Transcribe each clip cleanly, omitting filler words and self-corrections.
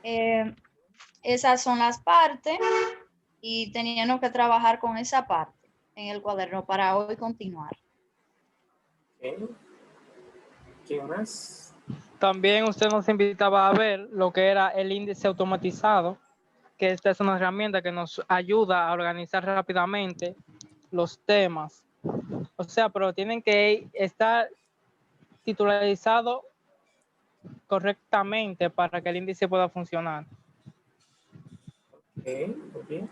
Eh, esas son las partes y teníamos que trabajar con esa parte en el cuaderno para hoy continuar. Okay. ¿Quién más? También usted nos invitaba a ver lo que era el índice automatizado, que esta es una herramienta que nos ayuda a organizar rápidamente los temas. O sea, pero tienen que estar titularizados correctamente para que el índice pueda funcionar. Okay, muy bien.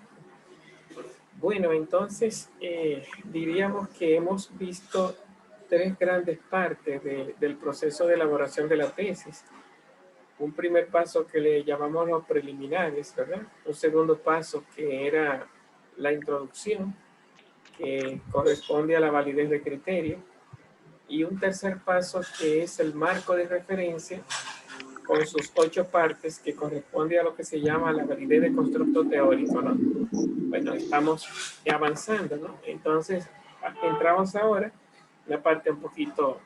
Bueno, entonces diríamos que hemos visto tres grandes partes del proceso de elaboración de la tesis. Un primer paso que le llamamos los preliminares, ¿verdad? Un segundo paso que era la introducción, que corresponde a la validez de criterio. Y un tercer paso que es el marco de referencia con sus 8 partes, que corresponde a lo que se llama la validez de constructo teórico, ¿no? Bueno, estamos avanzando, ¿no? Entonces, entramos ahora en la parte un poquito,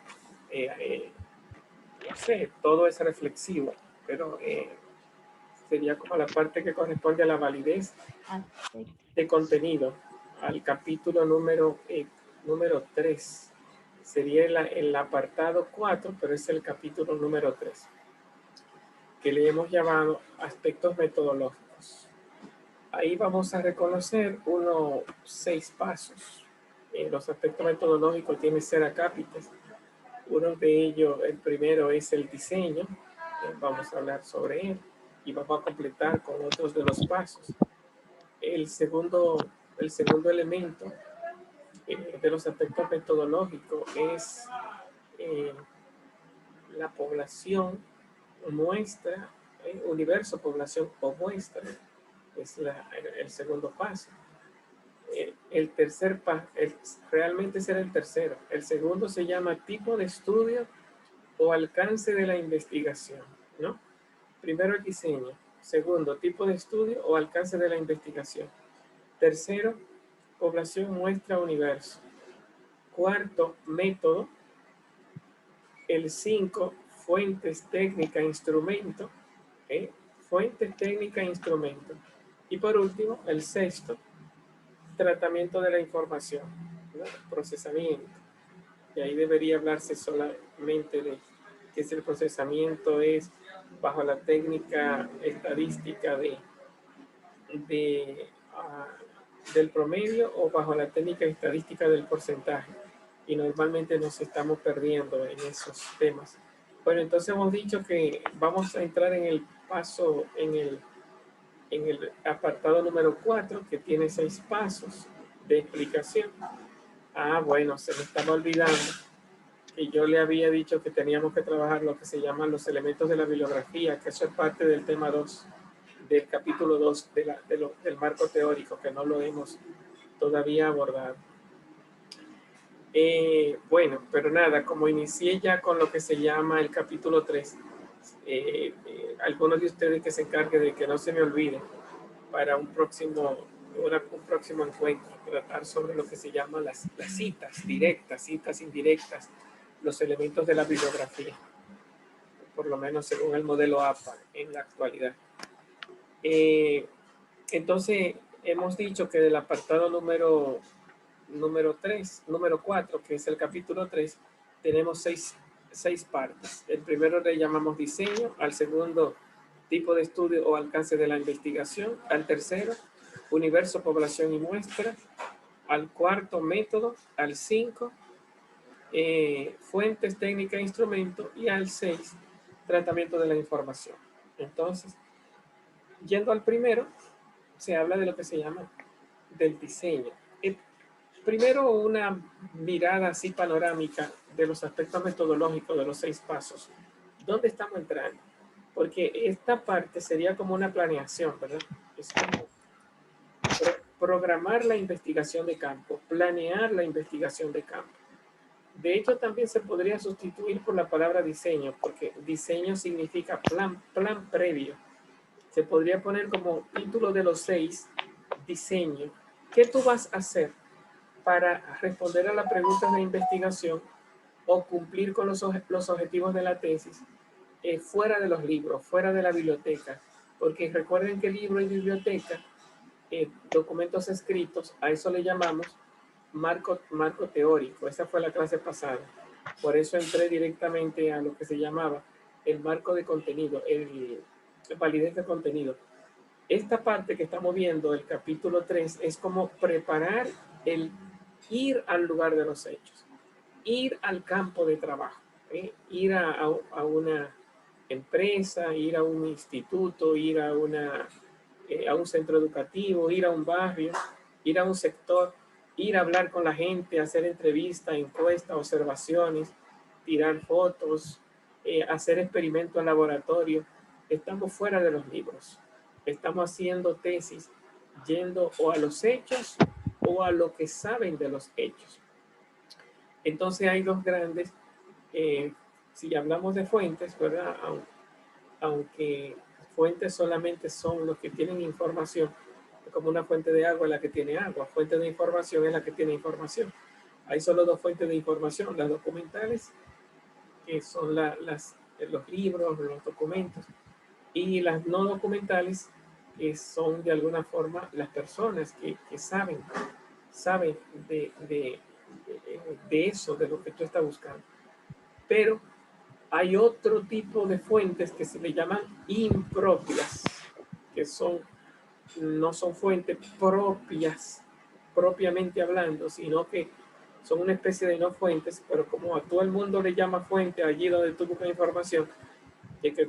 no sé, todo es reflexivo, pero sería como la parte que corresponde a la validez de contenido, al capítulo número 3. Sería el apartado 4, pero es el capítulo número 3, que le hemos llamado aspectos metodológicos. Ahí vamos a reconocer unos 6 pasos. Los aspectos metodológicos tienen 6 acápites. Uno de ellos, el primero es el diseño. Vamos a hablar sobre él y vamos a completar con otros de los pasos. El segundo elemento de los aspectos metodológicos es la población, muestra, universo, población o muestra. Es el segundo paso. El tercer paso, realmente será el tercero. El segundo se llama tipo de estudio o alcance de la investigación, ¿no? Primero el diseño. Segundo, tipo de estudio o alcance de la investigación. Tercero, población, muestra, universo. Cuarto, método. El 5, fuentes, técnica, instrumento. Fuentes, técnica, instrumento. Y por último, el sexto, tratamiento de la información, ¿no? Procesamiento. Y ahí debería hablarse solamente de qué es el procesamiento, es bajo la técnica estadística del promedio o bajo la técnica estadística del porcentaje. Y normalmente nos estamos perdiendo en esos temas. Bueno, entonces hemos dicho que vamos a entrar en el paso, en el apartado número 4, que tiene 6 pasos de explicación. Bueno, se me estaba olvidando que yo le había dicho que teníamos que trabajar lo que se llaman los elementos de la bibliografía, que eso es parte del tema 2, del capítulo 2 del marco teórico, que no lo hemos todavía abordado. Bueno, pero nada, como inicié ya con lo que se llama el capítulo 3, algunos de ustedes que se encarguen de que no se me olvide para un próximo encuentro, tratar sobre lo que se llaman las citas directas, citas indirectas, los elementos de la bibliografía, por lo menos según el modelo APA en la actualidad. Entonces, hemos dicho que del apartado número 4, que es el capítulo 3, tenemos 6 partes. El primero le llamamos diseño, al segundo, tipo de estudio o alcance de la investigación, al tercero, universo, población y muestra, al cuarto, método, al 5, fuentes, técnica e instrumento, y al 6, tratamiento de la información. Entonces, yendo al primero, se habla de lo que se llama del diseño. Primero, una mirada así panorámica de los aspectos metodológicos de los 6 pasos. ¿Dónde estamos entrando? Porque esta parte sería como una planeación, ¿verdad? Es como programar la investigación de campo, planear la investigación de campo. De hecho, también se podría sustituir por la palabra diseño, porque diseño significa plan previo. Se podría poner como título de los 6, diseño. ¿Qué tú vas a hacer para responder a las preguntas de investigación o cumplir con los objetivos de la tesis fuera de los libros, fuera de la biblioteca, porque recuerden que libro y biblioteca, documentos escritos, a eso le llamamos marco teórico. Esa fue la clase pasada. Por eso entré directamente a lo que se llamaba el marco de contenido, el validez de contenido. Esta parte que estamos viendo, el capítulo 3, es como preparar el ir al lugar de los hechos, ir al campo de trabajo, ir a una empresa, ir a un instituto, ir a un centro educativo, ir a un barrio, ir a un sector, ir a hablar con la gente, hacer entrevistas, encuestas, observaciones, tirar fotos, hacer experimentos en laboratorio. Estamos fuera de los libros. Estamos haciendo tesis, yendo o a los hechos o a lo que saben de los hechos. Entonces hay dos grandes, si hablamos de fuentes, ¿verdad? Aunque fuentes solamente son los que tienen información, como una fuente de agua es la que tiene agua, fuente de información es la que tiene información. Hay solo dos fuentes de información, las documentales, que son los libros, los documentos, y las no documentales, que son de alguna forma las personas que saben de eso, de lo que tú estás buscando. Pero hay otro tipo de fuentes que se le llaman impropias, que no son fuentes propias, propiamente hablando, sino que son una especie de no fuentes, pero como a todo el mundo le llama fuente allí donde tú buscas información,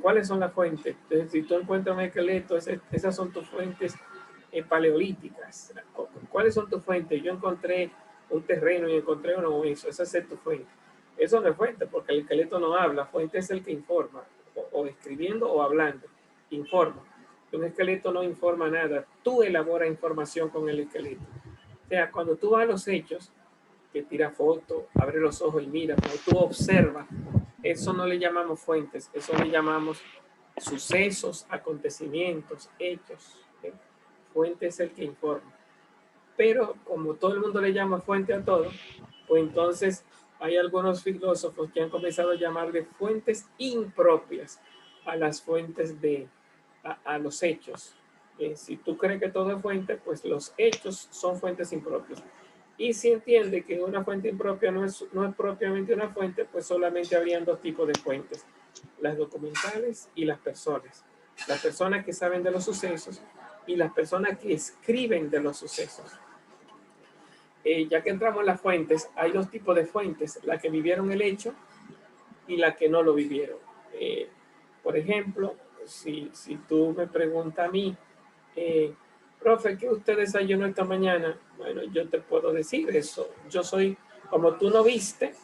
¿cuáles son las fuentes? Entonces, si tú encuentras un esqueleto, esas son tus fuentes paleolíticas. ¿Cuáles son tus fuentes? Yo encontré un terreno y encontré un hueso, esa es tu fuente. Eso no es fuente, porque el esqueleto no habla. Fuente es el que informa, o escribiendo o hablando, informa. Un esqueleto no informa nada, tú elaboras información con el esqueleto. O sea, cuando tú vas a los hechos, que tira foto, abre los ojos y mira, cuando tú observas, eso no le llamamos fuentes, eso le llamamos sucesos, acontecimientos, hechos. Fuente es el que informa. Pero como todo el mundo le llama fuente a todo, pues entonces hay algunos filósofos que han comenzado a llamarle fuentes impropias a las fuentes a los hechos. Si tú crees que todo es fuente, pues los hechos son fuentes impropias. Y si entiende que una fuente impropia no es propiamente una fuente, pues solamente habrían dos tipos de fuentes: las documentales y las personas. Las personas que saben de los sucesos y las personas que escriben de los sucesos. Ya que entramos en las fuentes, hay dos tipos de fuentes: la que vivieron el hecho y la que no lo vivieron. Por ejemplo, si tú me preguntas a mí, profe, ¿qué usted desayunó esta mañana? Bueno, yo te puedo decir eso. Yo soy, como tú no viste,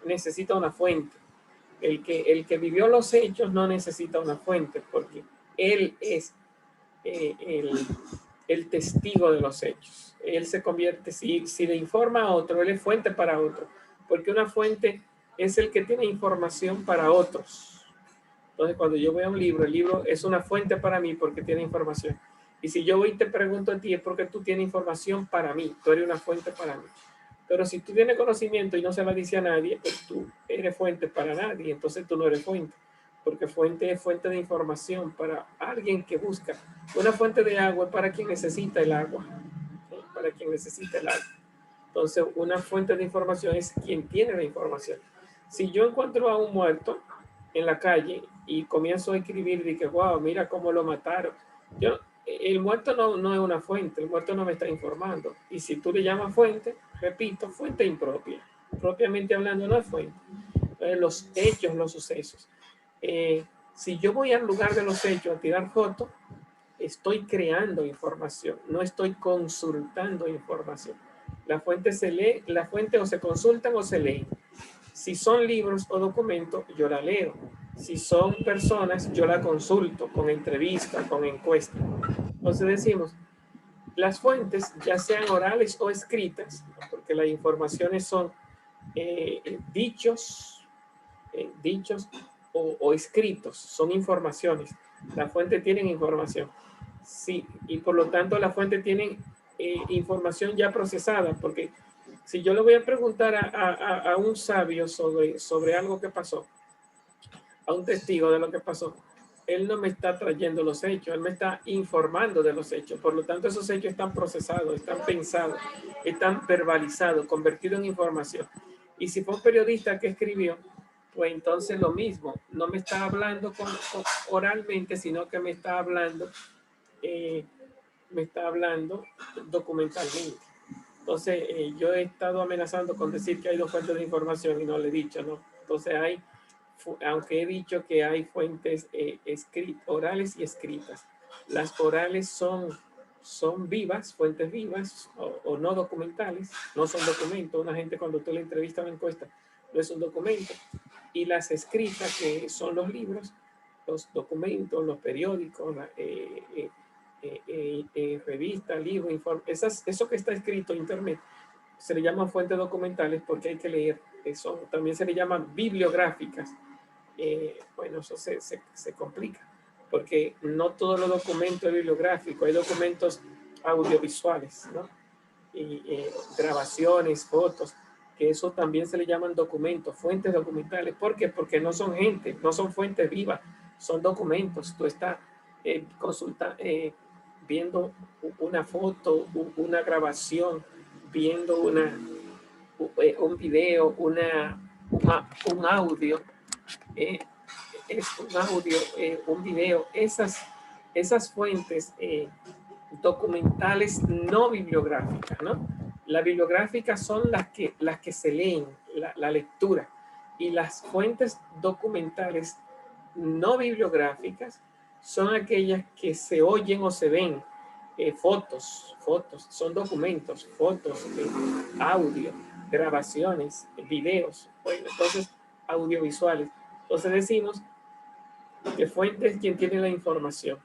necesita una fuente. El que vivió los hechos no necesita una fuente, porque él es el testigo de los hechos. Él se convierte, si le informa a otro, él es fuente para otro, porque una fuente es el que tiene información para otros. Entonces, cuando yo veo un libro, el libro es una fuente para mí porque tiene información. Y si yo voy y te pregunto a ti, es porque tú tienes información para mí, tú eres una fuente para mí. Pero si tú tienes conocimiento y no se lo dice a nadie, pues tú eres fuente para nadie, entonces tú no eres fuente, porque fuente es fuente de información para alguien que busca. Una fuente de agua es para quien necesita el agua, para quien necesita el agua. Entonces, una fuente de información es quien tiene la información. Si yo encuentro a un muerto en la calle y comienzo a escribir de que, wow, mira cómo lo mataron, el muerto no es una fuente, el muerto no me está informando. Y si tú le llamas fuente, repito, fuente impropia. Propiamente hablando, no es fuente. Los hechos, los sucesos. Si yo voy al lugar de los hechos a tirar fotos, estoy creando información, no estoy consultando información. La fuente se lee, la fuente o se consultan o se leen. Si son libros o documentos, yo la leo. Si son personas, yo la consulto con entrevista, con encuesta. Entonces decimos, las fuentes, ya sean orales o escritas, porque las informaciones son dichos o escritos, son informaciones. La fuente tiene información. Sí, y por lo tanto la fuente tiene información ya procesada, porque si yo le voy a preguntar a un sabio sobre algo que pasó, a un testigo de lo que pasó, él no me está trayendo los hechos, él me está informando de los hechos. Por lo tanto, esos hechos están procesados, están pensados, están verbalizados, convertidos en información. Y si fue un periodista que escribió, pues entonces lo mismo, no me está hablando oralmente, sino que me está hablando documentalmente. Entonces, yo he estado amenazando con decir que hay 2 fuentes de información y no le he dicho, ¿no? Entonces aunque he dicho que hay fuentes orales y escritas. Las orales son vivas, fuentes vivas o no documentales, no son documentos. Una gente cuando tú le entrevistas una encuesta no es un documento. Y las escritas, que son los libros, los documentos, los periódicos, revistas, libros, informes, eso que está escrito en internet, se le llaman fuentes documentales porque hay que leer. Eso también se le llaman bibliográficas. Bueno, eso se complica, porque no todos los documentos bibliográficos, hay documentos audiovisuales, ¿no? Y grabaciones, fotos, que eso también se le llaman documentos, fuentes documentales. ¿Por qué? Porque no son gente, no son fuentes vivas, son documentos. Tú estás viendo una foto, una grabación, viendo un video, un audio, un video, esas fuentes documentales no bibliográficas, ¿no? Las bibliográficas son las que se leen, la lectura, y las fuentes documentales no bibliográficas son aquellas que se oyen o se ven. Fotos, son documentos, fotos, audio, grabaciones, videos, bueno, entonces audiovisuales. Entonces decimos que fuente es quien tiene la información.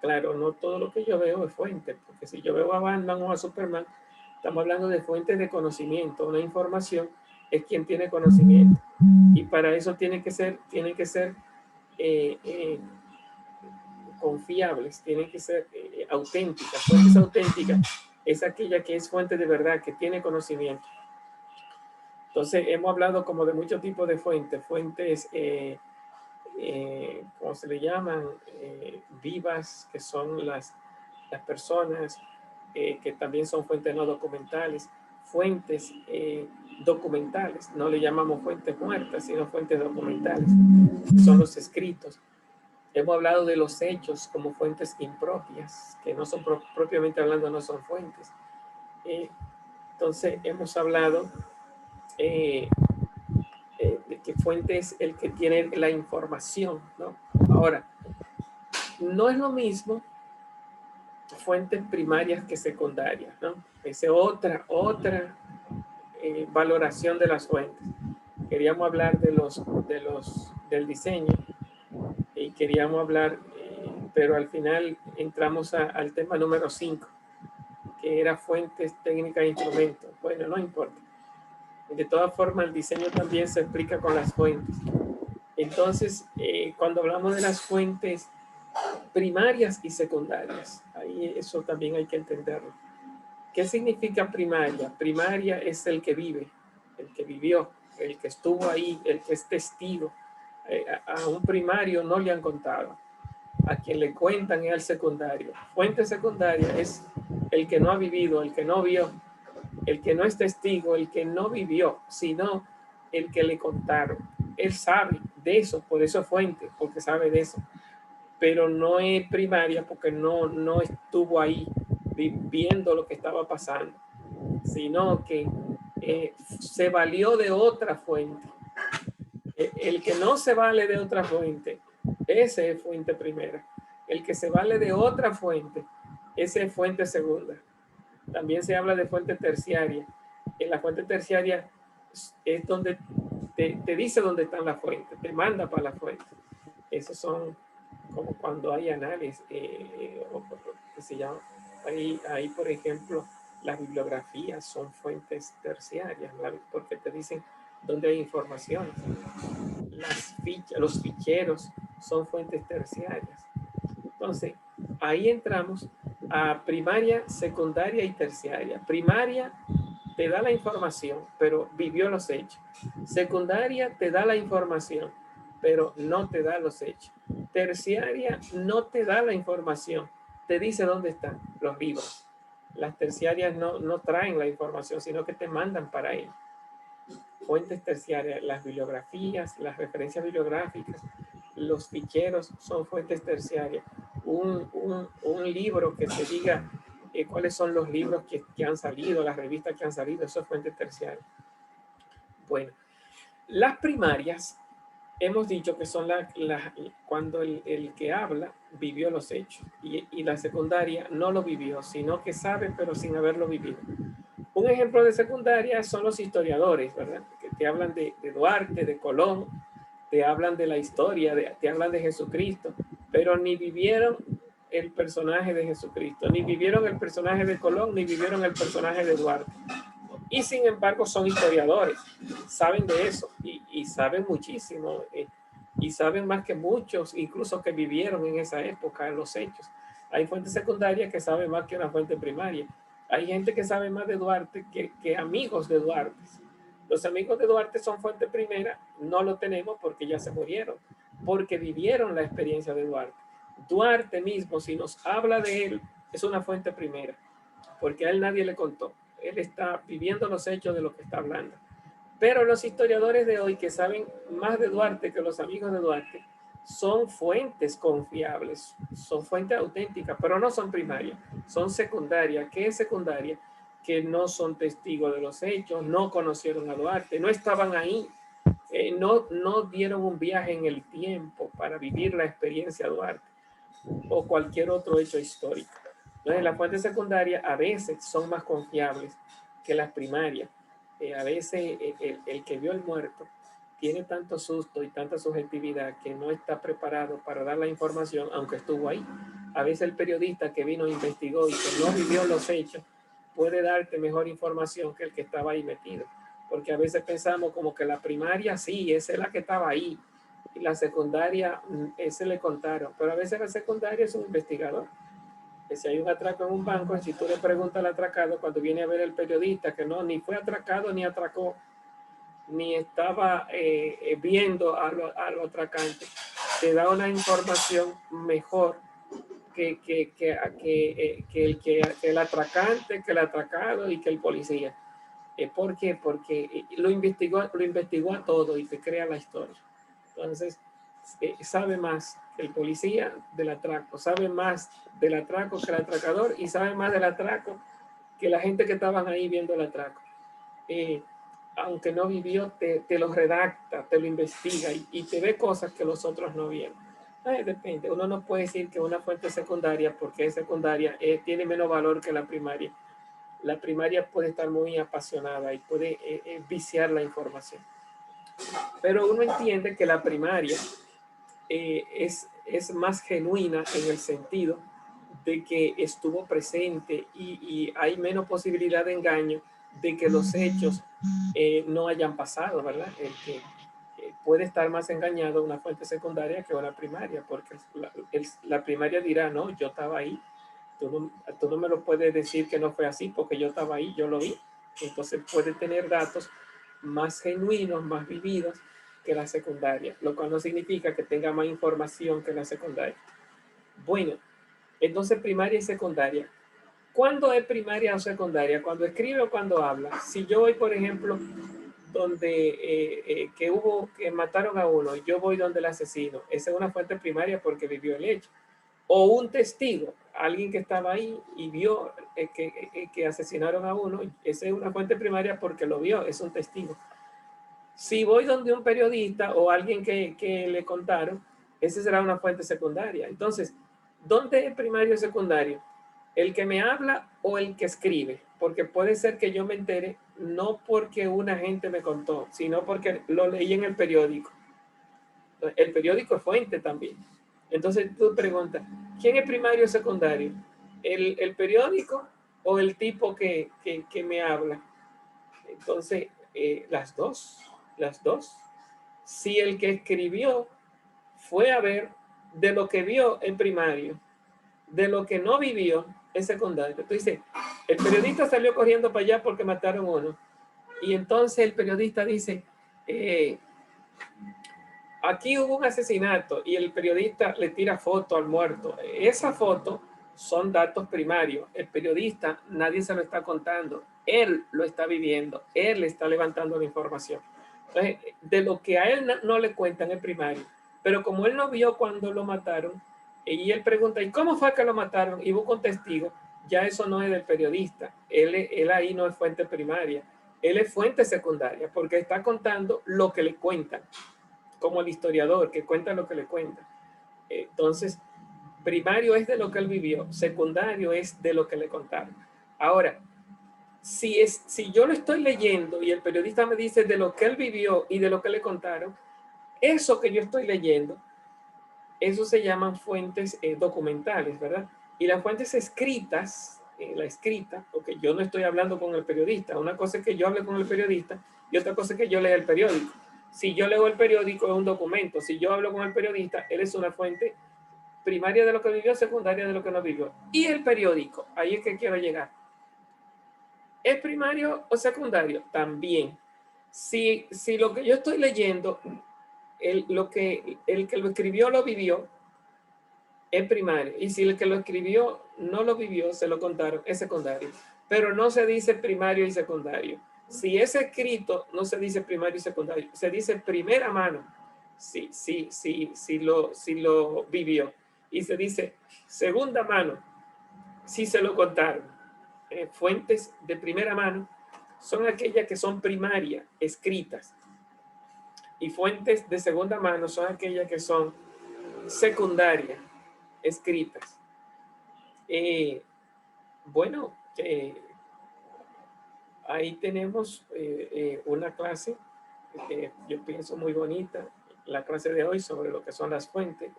Claro, no todo lo que yo veo es fuente, porque si yo veo a Batman o a Superman, estamos hablando de fuentes de conocimiento. Una información es quien tiene conocimiento, y para eso tienen que ser confiables, tienen que ser auténticas. Fuentes auténticas es aquella que es fuente de verdad, que tiene conocimiento. Entonces, hemos hablado como de muchos tipos de fuentes, ¿cómo se le llaman? Vivas, que son las personas, que también son fuentes no documentales, fuentes documentales, no le llamamos fuentes muertas, sino fuentes documentales, son los escritos. Hemos hablado de los hechos como fuentes impropias, que no son propiamente hablando, no son fuentes. Entonces, hemos hablado de que fuente es el que tiene la información, ¿no? Ahora, no es lo mismo fuentes primarias que secundarias, ¿no? Esa es otra valoración de las fuentes. Queríamos hablar del diseño y queríamos hablar, pero al final entramos al tema número 5, que era fuentes, técnicas e instrumentos. Bueno, no importa. De todas formas, el diseño también se explica con las fuentes. Entonces, cuando hablamos de las fuentes primarias y secundarias, ahí eso también hay que entenderlo. ¿Qué significa primaria? Primaria es el que vive, el que vivió, el que estuvo ahí, el que es testigo. A un primario no le han contado. A quien le cuentan es al secundario. Fuente secundaria es el que no ha vivido, el que no vio, el que no es testigo, el que no vivió, sino el que le contaron. Él sabe de eso, por eso es fuente, porque sabe de eso. Pero no es primaria porque no estuvo ahí viendo lo que estaba pasando, sino que se valió de otra fuente. El que no se vale de otra fuente, ese es fuente primera. El que se vale de otra fuente, ese es fuente segunda. También se habla de fuente terciaria. En la fuente terciaria es donde te dice dónde están las fuentes, te manda para la fuente. Esos son como cuando hay análisis, que se llama, ahí por ejemplo, las bibliografías son fuentes terciarias, porque te dicen dónde hay información. Los ficheros son fuentes terciarias. Entonces, ahí entramos a primaria, secundaria y terciaria. Primaria te da la información, pero vivió los hechos. Secundaria te da la información, pero no te da los hechos. terciaria no te da la información, te dice dónde están los libros. Las terciarias no traen la información, sino que te mandan para ahí. Fuentes terciarias, las bibliografías, las referencias bibliográficas, los ficheros son fuentes terciarias. Un libro que te diga cuáles son los libros que han salido, las revistas que han salido, eso es fuente terciaria. Bueno, las primarias, hemos dicho que son cuando el que habla vivió los hechos y la secundaria no lo vivió, sino que sabe pero sin haberlo vivido. Un ejemplo de secundaria son los historiadores, ¿verdad? Que te hablan de Duarte, de Colón, te hablan de la historia, te hablan de Jesucristo, pero ni vivieron el personaje de Jesucristo, ni vivieron el personaje de Colón, ni vivieron el personaje de Duarte. Y sin embargo son historiadores, saben de eso y saben muchísimo y saben más que muchos, incluso que vivieron en esa época, en los hechos. Hay fuentes secundarias que saben más que una fuente primaria. Hay gente que sabe más de Duarte que amigos de Duarte. Los amigos de Duarte son fuente primera, no lo tenemos porque ya se murieron, porque vivieron la experiencia de Duarte. Duarte mismo, si nos habla de él, es una fuente primera, porque a él nadie le contó. Él está viviendo los hechos de lo que está hablando. Pero los historiadores de hoy que saben más de Duarte que los amigos de Duarte son fuentes confiables, son fuentes auténticas, pero no son primarias, son secundarias. ¿Qué es secundaria? Que no son testigos de los hechos, no conocieron a Duarte, no estaban ahí, no dieron un viaje en el tiempo para vivir la experiencia de Duarte o cualquier otro hecho histórico. Entonces, las fuentes secundarias a veces son más confiables que las primarias. A veces el que vio el muerto tiene tanto susto y tanta subjetividad que no está preparado para dar la información, aunque estuvo ahí. A veces el periodista que vino, investigó y que no vivió los hechos, puede darte mejor información que el que estaba ahí metido. Porque a veces pensamos como que la primaria, sí, esa es la que estaba ahí. Y la secundaria, ese le contaron. Pero a veces la secundaria es un investigador. Que si hay un atraco en un banco, si tú le preguntas al atracado, cuando viene a ver el periodista que no, ni fue atracado, ni atracó, ni estaba viendo a los atracantes, te da una información mejor que el atracante, que el atracado y que el policía. ¿Por qué? Porque lo investigó a todo y te crea la historia. Entonces, sabe más el policía del atraco, sabe más del atraco que el atracador y sabe más del atraco que la gente que estaban ahí viendo el atraco. Aunque no vivió, te lo redacta, te lo investiga y te ve cosas que los otros no vieron. Depende, uno no puede decir que una fuente secundaria, porque es secundaria, tiene menos valor que la primaria. La primaria puede estar muy apasionada y puede viciar la información. Pero uno entiende que la primaria es más genuina en el sentido de que estuvo presente y hay menos posibilidad de engaño de que los hechos no hayan pasado, ¿verdad? El que puede estar más engañado una fuente secundaria que una primaria, porque la primaria dirá, no, yo estaba ahí, tú no me lo puedes decir que no fue así porque yo estaba ahí, yo lo vi. Entonces puede tener datos más genuinos, más vividos que la secundaria, lo cual no significa que tenga más información que la secundaria. Bueno, entonces primaria y secundaria. ¿Cuándo es primaria o secundaria? ¿Cuando escribe o cuando habla? Si yo voy, por ejemplo, donde que mataron a uno, yo voy donde el asesino, esa es una fuente primaria porque vivió el hecho. O un testigo, alguien que estaba ahí y vio que asesinaron a uno, esa es una fuente primaria porque lo vio, es un testigo. Si voy donde un periodista o alguien que le contaron, esa será una fuente secundaria. Entonces, ¿dónde es primario y secundario? ¿El que me habla o el que escribe? Porque puede ser que yo me entere no porque una gente me contó, sino porque lo leí en el periódico. El periódico es fuente también. Entonces tú preguntas, ¿quién es primario o secundario? ¿El periódico o el tipo que me habla? Entonces, las dos. Si el que escribió fue a ver de lo que vio en primario, de lo que no vivió en secundario. Tú dices, el periodista salió corriendo para allá porque mataron a uno. Y entonces el periodista dice, aquí hubo un asesinato y el periodista le tira foto al muerto. Esa foto son datos primarios. El periodista, nadie se lo está contando. Él lo está viviendo. Él está levantando la información. Entonces, de lo que a él no le cuentan es primario. Pero como él no vio cuando lo mataron, y él pregunta, ¿y cómo fue que lo mataron? Y busca un testigo. Ya eso no es del periodista. Él ahí no es fuente primaria. Él es fuente secundaria porque está contando lo que le cuentan, como el historiador que cuenta lo que le cuentan. Entonces, primario es de lo que él vivió, secundario es de lo que le contaron. Ahora, si yo lo estoy leyendo y el periodista me dice de lo que él vivió y de lo que le contaron, eso que yo estoy leyendo, eso se llaman fuentes documentales, ¿verdad? Y las fuentes escritas, la escrita, porque yo no estoy hablando con el periodista. Una cosa es que yo hable con el periodista y otra cosa es que yo lea el periódico. Si yo leo el periódico es un documento. Si yo hablo con el periodista, él es una fuente primaria de lo que vivió, secundaria de lo que no vivió. Y el periódico, ahí es que quiero llegar. ¿Es primario o secundario? También. Si lo que yo estoy leyendo, el que lo escribió lo vivió, es primario. Y si el que lo escribió no lo vivió, se lo contaron, es secundario. Pero no se dice primario y secundario. Si es escrito, no se dice primario y secundario. Se dice primera mano. Si lo vivió. Y se dice segunda mano. Si se lo contaron. Fuentes de primera mano son aquellas que son primarias, escritas. Y fuentes de segunda mano son aquellas que son secundarias, escritas. Bueno, ahí tenemos una clase que yo pienso muy bonita, la clase de hoy sobre lo que son las fuentes.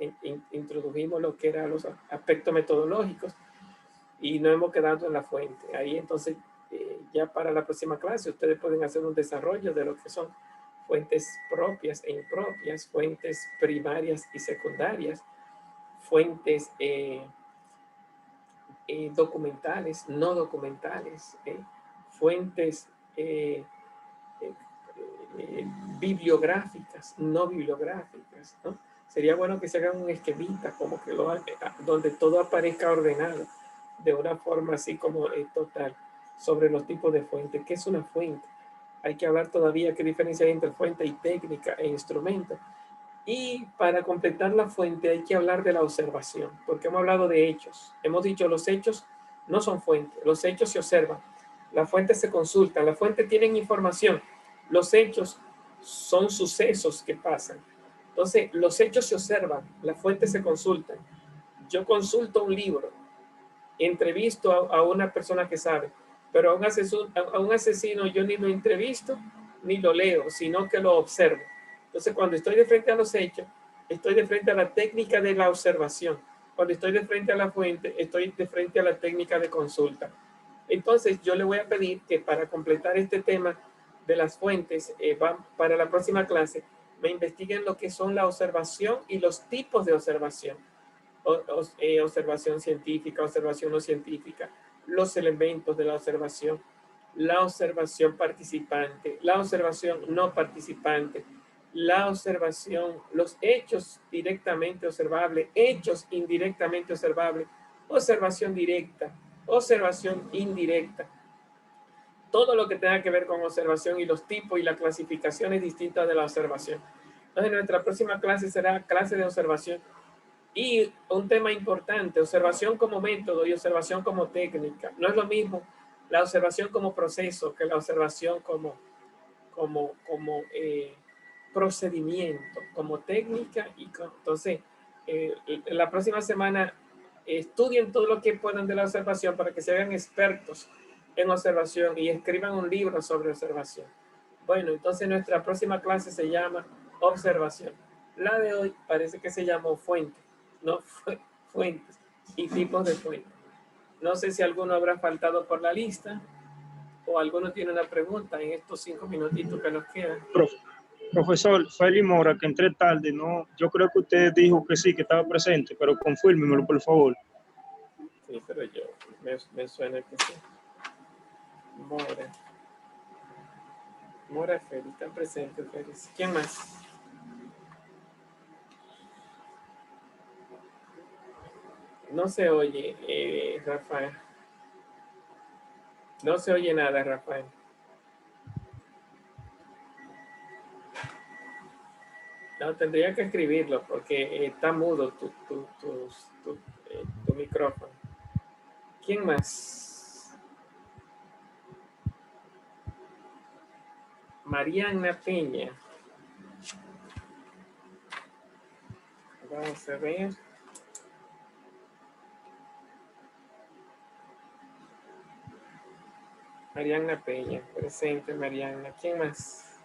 Introdujimos lo que eran los aspectos metodológicos y no hemos quedado en la fuente. Ahí entonces, ya para la próxima clase, ustedes pueden hacer un desarrollo de lo que son fuentes propias e impropias, fuentes primarias y secundarias, fuentes documentales, no documentales, fuentes bibliográficas, no bibliográficas, ¿no? Sería bueno que se hagan un esquemita, como que donde todo aparezca ordenado, de una forma así como total, sobre los tipos de fuentes. ¿Qué es una fuente? Hay que hablar todavía qué diferencia hay entre fuente y técnica e instrumento. Y para completar la fuente hay que hablar de la observación, porque hemos hablado de hechos. Hemos dicho los hechos no son fuentes, los hechos se observan, las fuentes se consultan, las fuentes tienen información, los hechos son sucesos que pasan. Entonces, los hechos se observan, las fuentes se consultan. Yo consulto un libro, entrevisto a una persona que sabe, pero a un asesino yo ni lo entrevisto ni lo leo, sino que lo observo. Entonces, cuando estoy de frente a los hechos, estoy de frente a la técnica de la observación. Cuando estoy de frente a la fuente, estoy de frente a la técnica de consulta. Entonces, yo le voy a pedir que para completar este tema de las fuentes, para la próxima clase, me investiguen lo que son la observación y los tipos de observación. Observación científica, observación no científica, los elementos de la observación participante, la observación no participante, la observación, los hechos directamente observables, hechos indirectamente observables, observación directa, observación indirecta, todo lo que tenga que ver con observación y los tipos y las clasificaciones distintas de la observación. Entonces, nuestra próxima clase será clase de observación. Y un tema importante, observación como método y observación como técnica. No es lo mismo la observación como proceso que la observación como procedimiento, como técnica. Entonces, la próxima semana estudien todo lo que puedan de la observación para que se hagan expertos en observación y escriban un libro sobre observación. Bueno, entonces nuestra próxima clase se llama observación. La de hoy parece que se llamó fuente, no fuentes y tipos de fuentes. No sé si alguno habrá faltado por la lista o alguno tiene una pregunta en estos 5 minutitos que nos quedan. Profesor Félix Mora, que entré tarde, no, yo creo que usted dijo que sí, que estaba presente, pero confírmemelo, por favor. Sí, pero yo me suena que sí. Mora Félix, está presente Félix. ¿Quién más? No se oye, Rafael. No se oye nada, Rafael. No, tendría que escribirlo porque está mudo tu micrófono. ¿Quién más? Mariana Peña. Vamos a ver. Mariana Peña, presente Mariana. ¿Quién más?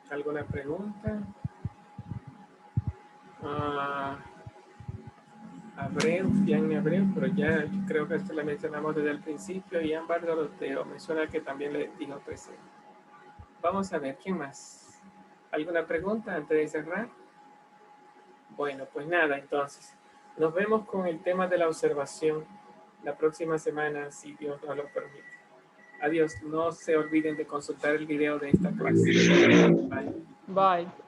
¿Alguna pregunta? Abreu, Diane Abreu, pero ya yo creo que esto la mencionamos desde el principio. Y Ámbar Doroteo, me suena que también le dijo presente. Vamos a ver, ¿quién más? ¿Alguna pregunta antes de cerrar? Bueno, pues nada, entonces. Nos vemos con el tema de la observación la próxima semana, si Dios nos lo permite. Adiós. No se olviden de consultar el video de esta clase. Bye. Bye.